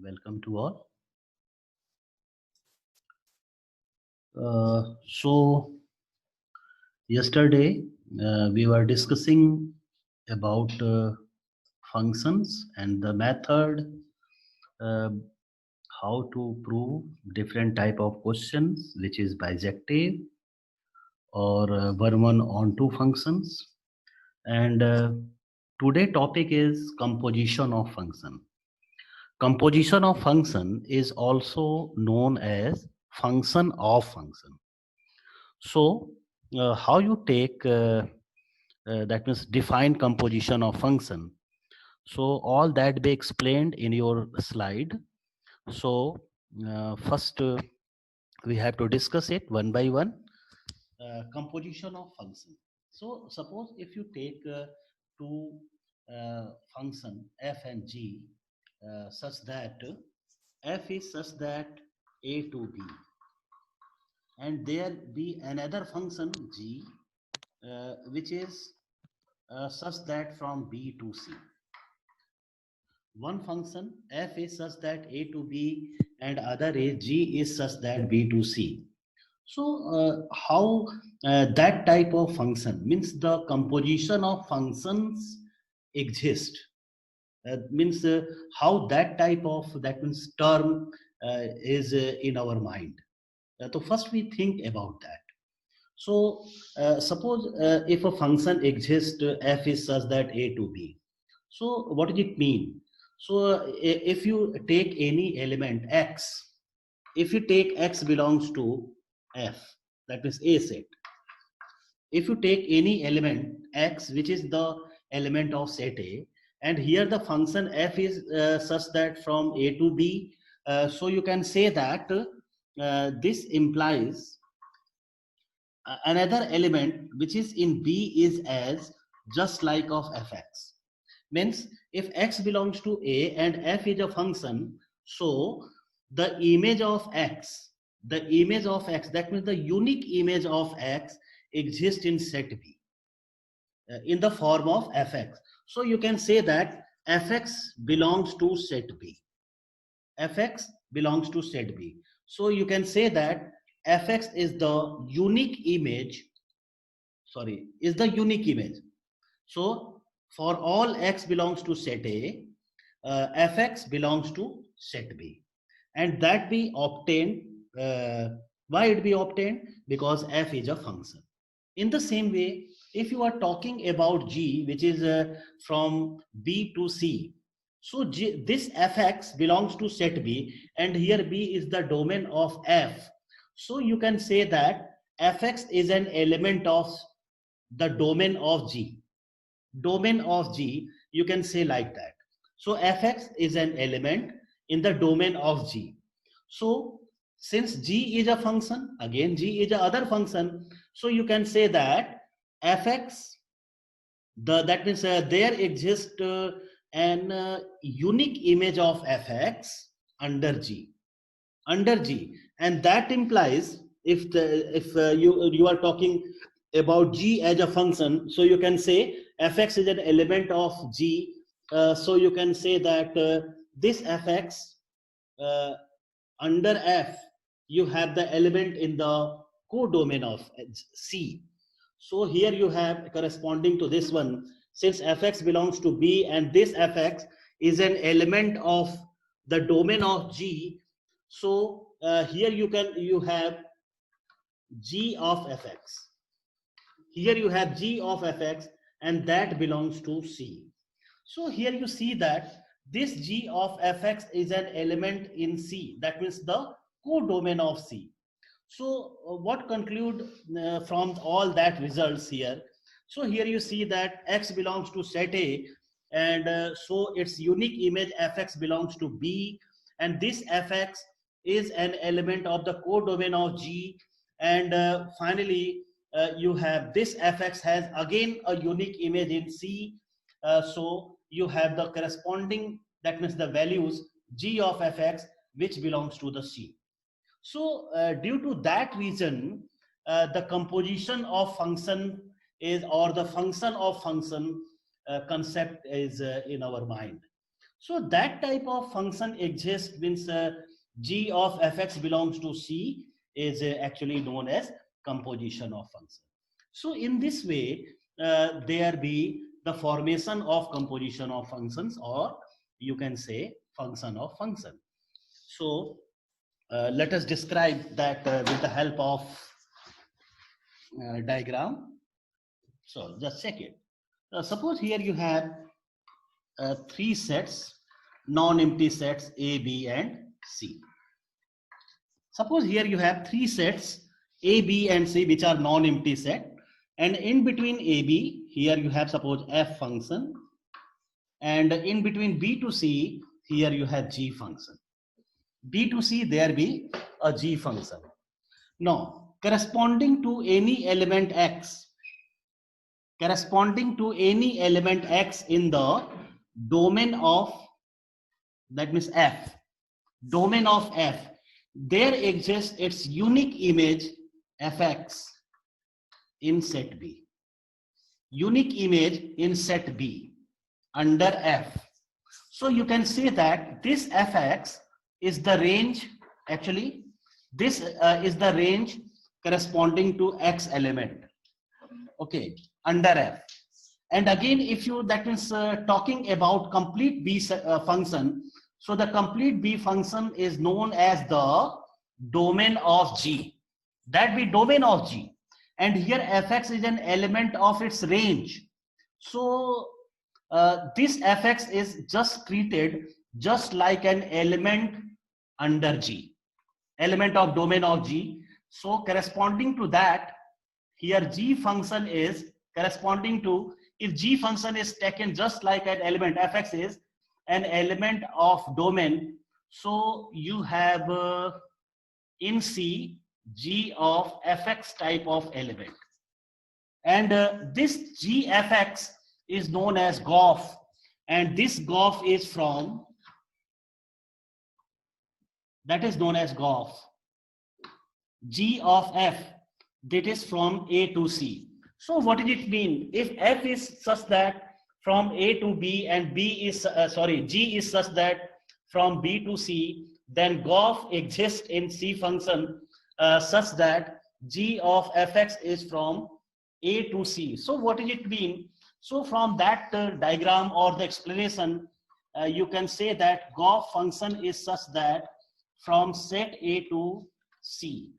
Welcome to all. So yesterday we were discussing about functions and the method, uh, how to prove different type of questions, which is bijective or one on two functions. And today topic is composition of function. Composition of function is also known as function of function. So, how you take that means define composition of function. So all that be explained in your slide. So first we have to discuss it one by one. Composition of function. So suppose if you take two function f and g such that f is such that a to b, and there be another function g which is such that from B to C. One function f is such that A to B and other is g is such that B to C. So how that type of function means the composition of functions exist. Means how that type of that means term is in our mind. So first we think about that. So suppose if a function exists, f is such that a to b. So what does it mean? So if you take any element x, if you take x belongs to f, that means a set. If you take any element x, which is the element of set A, and here the function f is such that from a to b, so you can say that this implies another element which is in B is as just like of fx. Means if x belongs to A and f is a function, so the image of x, that means the unique image of x exists in set B in the form of fx. So you can say that fx belongs to set B. Fx belongs to set B. So you can say that fx is the unique image, is the unique image. So for all x belongs to set A, fx belongs to set B. And that be obtained, why it be obtained? Because f is a function. In the same way, if you are talking about g, which is from B to C, so this fx belongs to set B, and here B is the domain of f. So you can say that fx is an element of the domain of G. Domain of G, you can say like that. So fx is an element in the domain of G. So since G is a function, again G is a other function, so you can say that fx, that means there exists an unique image of fx under G, and that implies if you are talking about G as a function, so you can say fx is an element of G. So you can say that this fx uh, under f, you have the element in the codomain of C. So here you have corresponding to this one, since fx belongs to B and this fx is an element of the domain of G. So here you have g of fx. Here you have g of fx, and that belongs to C. So here you see that this g of fx is an element in C. That means the codomain of C. So what conclude from all that results here? So here you see that x belongs to set A, and so its unique image fx belongs to B, and this fx is an element of the codomain of G, and finally you have this fx has again a unique image in C. So you have the corresponding, that means the values g of fx which belongs to the C. So due to that reason, the composition of function is, or the function of function concept is in our mind. So that type of function exists, means g of fx belongs to C is actually known as composition of function. So in this way, there be the formation of composition of functions, or you can say function of function. So let us describe that with the help of diagram. So just check it. Suppose here you have three sets, non-empty sets A, B, and C. Suppose here you have three sets A, B, and C, which are non-empty set, and in between A, B, here you have suppose F function, and in between B to C, here you have G function. B to C, there be a G function. Now, corresponding to any element X, corresponding to any element X in the domain of, that means F, domain of F, there exists its unique image Fx in set B. Unique image in set B under F. So you can say that this Fx is the range, actually, this is the range corresponding to X element, okay, under F. And again, if you, that means talking about complete B function, so the complete B function is known as the domain of G. That be domain of G. And here Fx is an element of its range. So this Fx is just treated just like an element under G, element of domain of G. So corresponding to that, here G function is corresponding to, if G function is taken just like an element, Fx is an element of domain, so you have in C, G of Fx type of element. And this Gfx is known as Goff, and this Goff is from, that is known as Goff. G of F, that is from A to C. So what does it mean? If F is such that from A to B and B is, G is such that from B to C, then Goff exists in C function such that G of Fx is from A to C. So what does it mean? So from that diagram or the explanation, you can say that Goff function is such that from set A to C,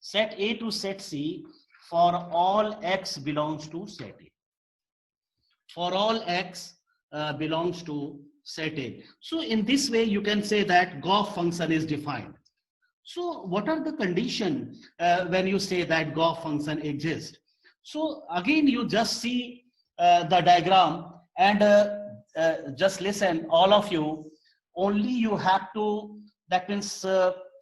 set A to set C, for all X belongs to set A. For all X belongs to set A. So in this way, you can say that Goff function is defined. So what are the conditions when you say that Goff function exists? So again, you just see the diagram and just listen, all of you. Only you have to, that means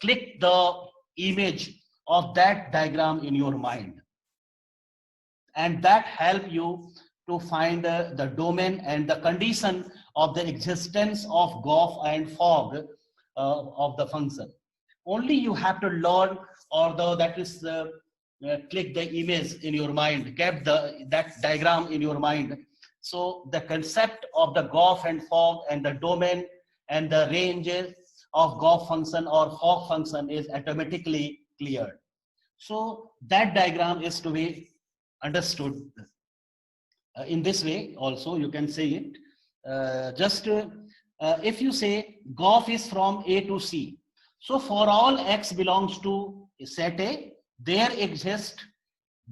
click the image of that diagram in your mind, and that help you to find the domain and the condition of the existence of Goff and fog of the function. Only you have to learn, or that is click the image in your mind, kept that diagram in your mind. So the concept of the Goff and fog and the domain and the ranges of Goff function or fog function is automatically cleared. So that diagram is to be understood in this way. Also you can say it if you say Goff is from A to C, so for all X belongs to set A, there exists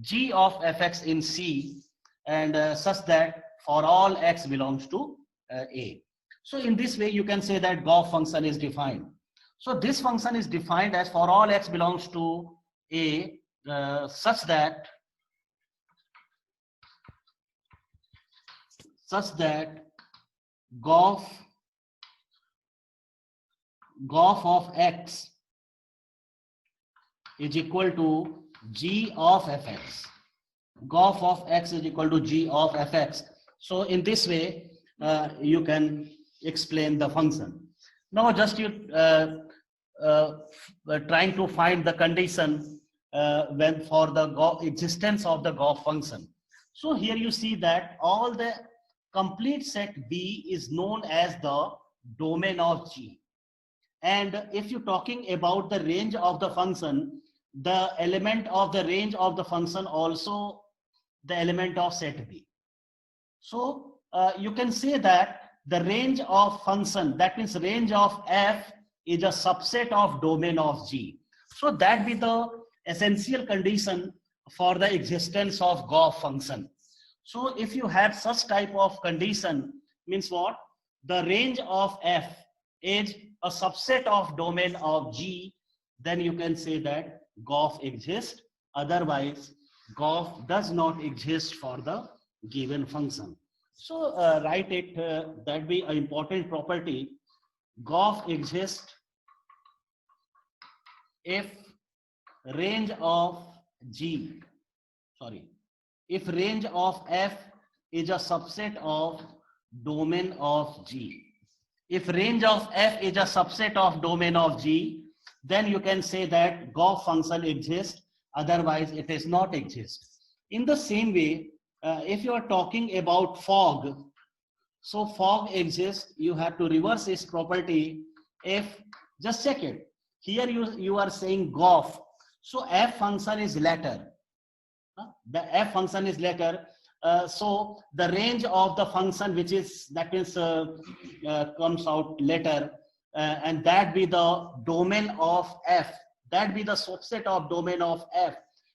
G of Fx in C, and such that for all X belongs to A. So in this way you can say that Goff function is defined. So this function is defined as for all X belongs to A, such that Goff of X is equal to G of Fx. Goff of X is equal to G of Fx. So in this way, you can explain the function. Now just you trying to find the condition when for the existence of the Goff function. So here you see that all the complete set B is known as the domain of G. And if you're talking about the range of the function, the element of the range of the function also the element of set B. So you can say that the range of function, that means range of f is a subset of domain of G. So that be the essential condition for the existence of Goff function. So if you have such type of condition, means what? The range of f is a subset of domain of G, then you can say that Goff exists. Otherwise, Goff does not exist for the given function. So write it, that be an important property. Goff exists if range of G, if range of f is a subset of domain of G. If range of f is a subset of domain of G, then you can say that Goff function exists, otherwise it does not exist. In the same way, if you are talking about fog, so fog exists, you have to reverse its property. If, just check it, here you are saying Goff, so f function is later. The f function is later. So the range of the function which is, that means comes out later, and that be the domain of f, that be the subset of domain of f.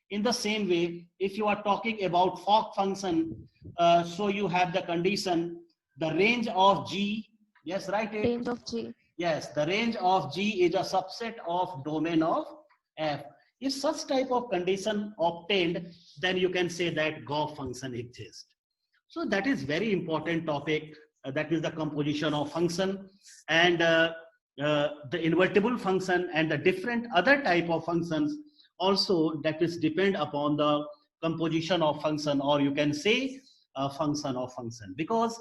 In the same way, if you are talking about fog function, so you have the condition, the range of G, yes, right? Range of G. Yes, the range of G is a subset of domain of f. If such type of condition obtained, then you can say that Goff function exists. So that is very important topic. That is the composition of function, and the invertible function and the different other type of functions also, that is depend upon the composition of function, or you can say function of function. Because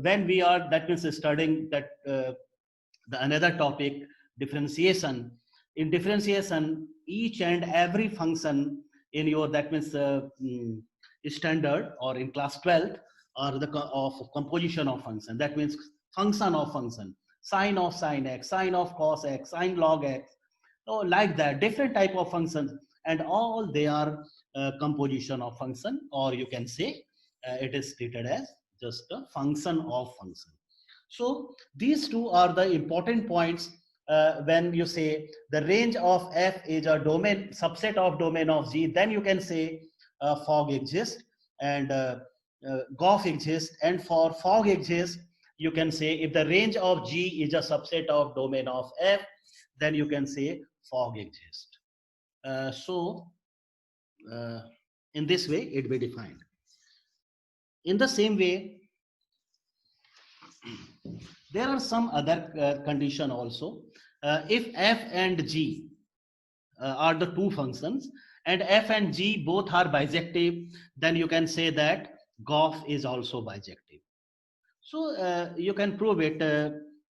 when we are, that means studying that the another topic, differentiation. In differentiation, each and every function in your, that means standard or in class 12 or the of composition of function, that means function of function, sine of sine x, sine of cos x, sine log x, so like that, different type of functions, and all they are composition of function, or you can say it is treated as just a function of function. So these two are the important points when you say the range of f is a domain, subset of domain of G, then you can say fog exists and Goff exists. And for fog exists, you can say if the range of G is a subset of domain of f, then you can say fog exists. In this way it will be defined. In the same way, there are some other condition also. If f and g are the two functions, and f and g both are bijective, then you can say that Goff is also bijective. So you can prove it,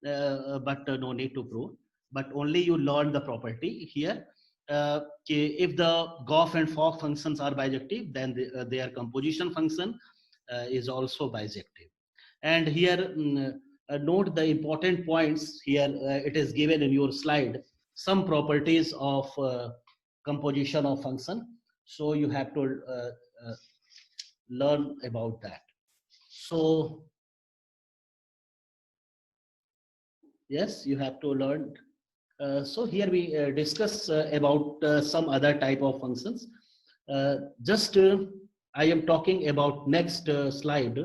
but no need to prove, but only you learn the property here. If the Goff and fog functions are bijective, then their composition function is also bijective. And here note the important points here. It is given in your slide, some properties of composition of function, so you have to learn about that. So yes, you have to learn. So here we discuss about some other type of functions. I am talking about next slide.